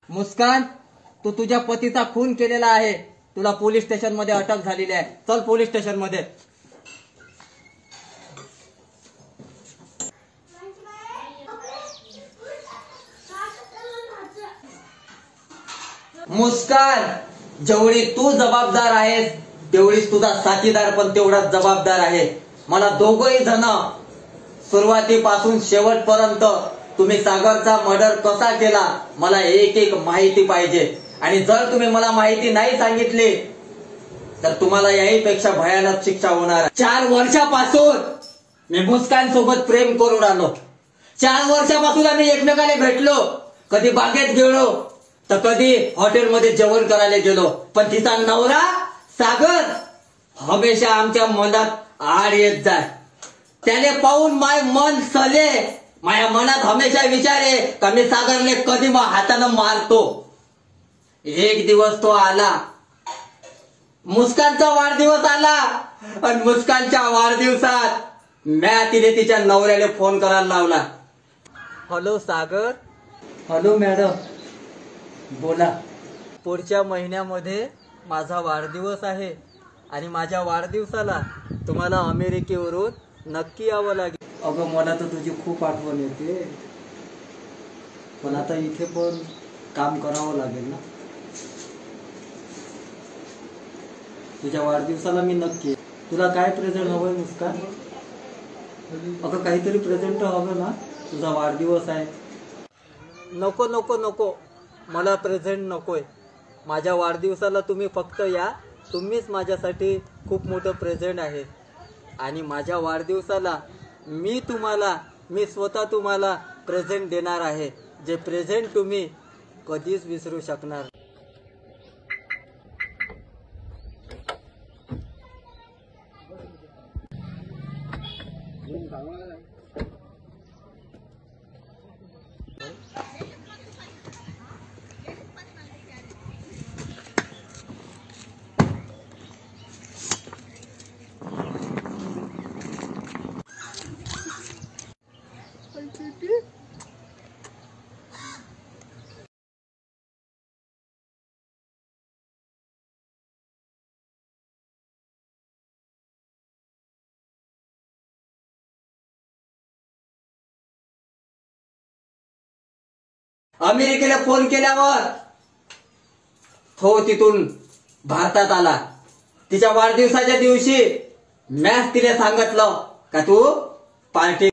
मुस्कान, तू तुझ्या पतीचा खून केलेला आहे. तुला पोलीस स्टेशन मध्ये अटक झालेली आहे. चल पोलीस स्टेशन मध्ये. मुस्कान, जेवढी तू जबाबदार आहेस तेवढीच तुझा साथीदार पण तेवढाच जबाबदार आहे. मला दोघही जण सुरुवातीपासून शेवटपर्यंत तुम्ही सागरचा मर्डर कसा केला मला एक एक माहिती पाहिजे. आणि जर तुम्ही मला माहिती नाही सांगितली तर तुम्हाला याहीपेक्षा भयानक शिक्षा होणार. 4 वर्षापासून मी मुस्कान सोबत प्रेम करून आलो. 4 वर्षापासून आम्ही एकमेकाला भेटलो. कधी बागेत गेलो तर कधी हॉटेलमध्ये जेवण करायला गेलो. पण तिचा नवरा सागर हमेशा आमच्या मनात आड येत जाय. त्याने पाहून माय मन सले. माझ्या मनात हमेशा विचार आहे का मी सागरले कधी हातानं मारतो. एक दिवस तो आला. मुस्कानचा वाढदिवस आला आणि मुस्कानच्या वाढदिवसात म्या तिने तिच्या नवऱ्याला फोन करायला लावला. हॅलो सागर. हॅलो मॅडम, बोला. पुढच्या महिन्यामध्ये माझा वाढदिवस आहे आणि माझ्या वाढदिवसाला तुम्हाला अमेरिकेवरून नक्की यावं लागेल. अगं मला तर तुझी खूप आठवण येते, पण आता इथे पण काम करावं लागेल ना. तुझ्या वाढदिवसाला मी नक्की. तुला काय प्रेझेंट हवंय मुस्कान? अगं काहीतरी प्रेझेंट हवं ना, तुझा वाढदिवस आहे. नको नको नको, मला प्रेझेंट नकोय. माझ्या वाढदिवसाला तुम्ही फक्त या. तुम्हीच माझ्यासाठी खूप मोठं प्रेझेंट आहे. आणि माझ्या वाढदिवसाला मी स्वतः तुम्हाला प्रेझेंट देणार आहे, जे प्रेझेंट तुम्ही कधीच विसरू शकणार. अमेरिकेला फोन केल्यावर तो तिथून भारतात आला. तिच्या वाढदिवसाच्या दिवशी मॅच तिला सांगितलं का तू पार्टी.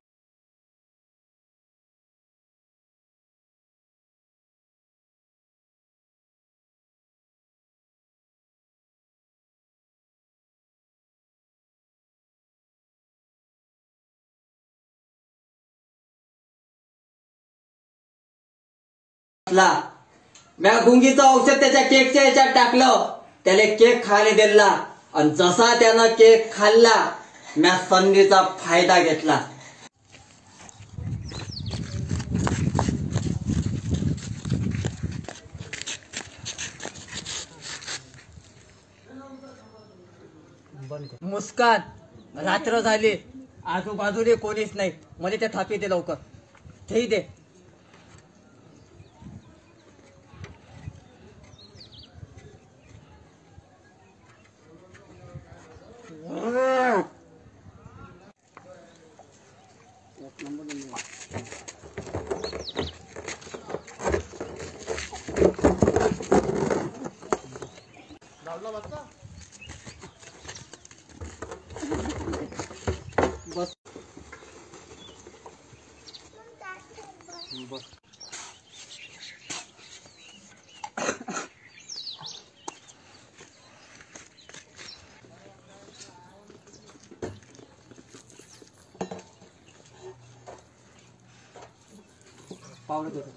म्या गुंगीचं औषध त्याच्या केकच्या याच्यात टाकलं. त्याला केक खायला दिला आणि जसा त्यानं केक खाल्ला म्या संधीचा फायदा घेतला. मुस्कान, रात्र झाली, आजूबाजूने कोणीच नाही. मला ते थापी दे लवकर. ते दे. बस बस. पावलं देतो.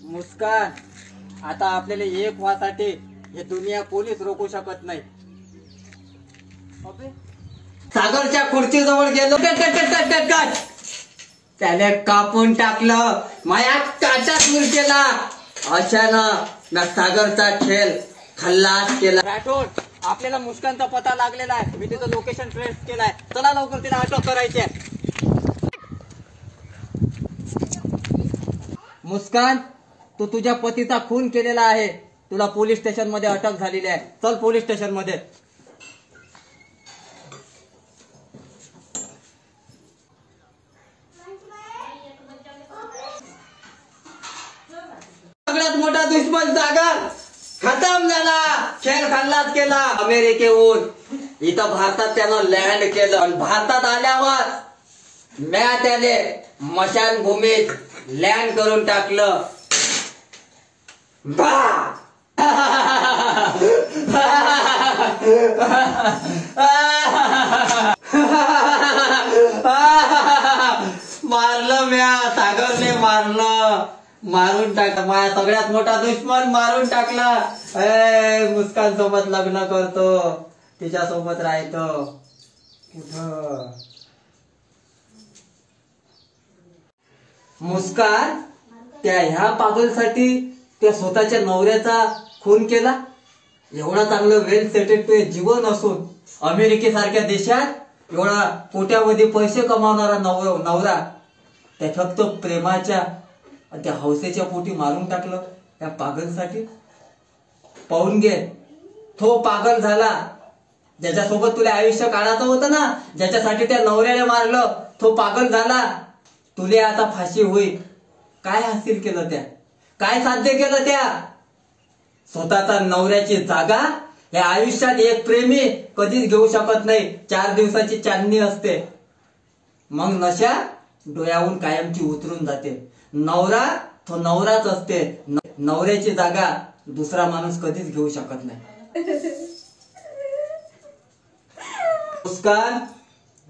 मुस्कान, आता आपल्याला एक वासाठी हे दुनिया कोणीच रोखू शकत नाही. सागरच्या खुर्चीजवळ गेलो, त्याने कापून टाकलं. माया काटात केला. अशानं ना सागरचा खेळ खल्लास केला. राठोड, आपल्याला मुस्कानचा पता लागलेला आहे. मी तिथं लोकेशन ट्रेस केलाय. चला लवकर तिला अटक करायची आहे. मुस्कान, तू तुझ्या पतीचा खून केलेला आहे. तुला पोलीस स्टेशन मध्ये अटक झालेली आहे. चल पोलीस स्टेशन मध्ये. सगळ्यात मोठा दुश्मन सागर खतम झाला. खेळ खल्लास केला. अमेरिकेहून इथं भारतात त्यानं लँड केलं. आणि भारतात आल्यावर म्या त्याने मशानभूमीत लँड करून टाकलं. मारलं म्या, सागरने मारलं. मारून टाकलं. माझ्या सगळ्यात मोठा दुश्मन मारून टाकला. मुस्कान सोबत लग्न करतो, तिच्या सोबत राहतो. कुठं मुस्कान त्या ह्या पागलसाठी त्या स्वतःच्या नवऱ्याचा खून केला. एवढा चांगलं वेल सेटेड जीवन असून अमेरिकेसारख्या देशात एवढा कोट्यावधी पैसे कमावणारा नवरा त्या फक्त प्रेमाच्या त्या हौसेच्या पोटी मारून टाकलं त्या पागलसाठी. पाहून घे, तो पागल झाला. ज्याच्यासोबत तुला आयुष्य काढायचं होतं ना, ज्याच्यासाठी त्या नवऱ्याने मारलं, तो पागल झाला. तुले आता फाशी होईल. काय हासिल केलं त्या? काय साध्य केलं त्या? स्वतःचा नवऱ्याची जागा या आयुष्यात एक प्रेमी कधीच घेऊ शकत नाही. 4 दिवसाची चांदणी असते, मग नशा डोळ्याहून कायमची उतरून जाते. नवरा तो नवराच असते. नवऱ्याची जागा दुसरा माणूस कधीच घेऊ शकत नाही. मुस्कान,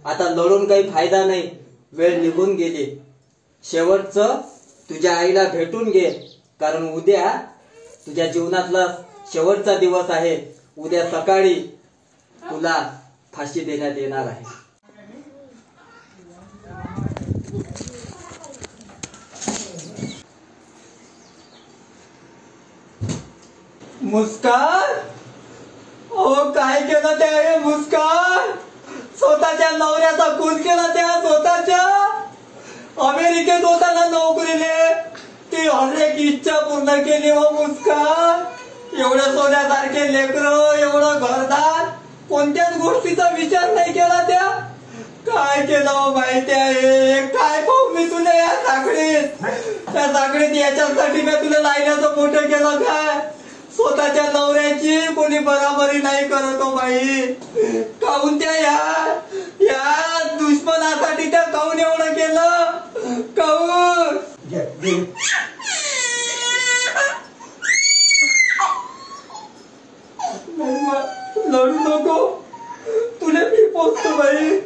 आता लढून काही फायदा नाही. वेळ निघून गेली. शेवटचं तुझ्या आईला भेटून घे, कारण उद्या तुझ्या जीवनातला शेवटचा दिवस आहे. उद्या सकाळी तुला फाशी देण्यात येणार आहे. मुस्कान, ओ काय केलं त्या? मुस्कान, स्वतःच्या नवऱ्याचा खून केला त्या. स्वतःच्या अमेरिकेत होताना नोकरीले ती हर एक इच्छा पूर्ण केली. हो मुस्कान, एवढं सोन्यासारखे लेकरं, एवढं घरदार, कोणत्याच गोष्टीचा विचार नाही केला त्या. काय केलं माहिती आहे? काय पाहू मी तुला या साखळीत? त्या साखळीत याच्यासाठी मी तुला लायण्याचं मोठं केलं काय? स्वतःच्या नवऱ्याची कोणी बराबरी नाही करत हो बाई. काहून त्या या दुश्मनासाठी त्या काहून एवढं केलं? काहून? लढू नको, तुला मी पोचतो बाई.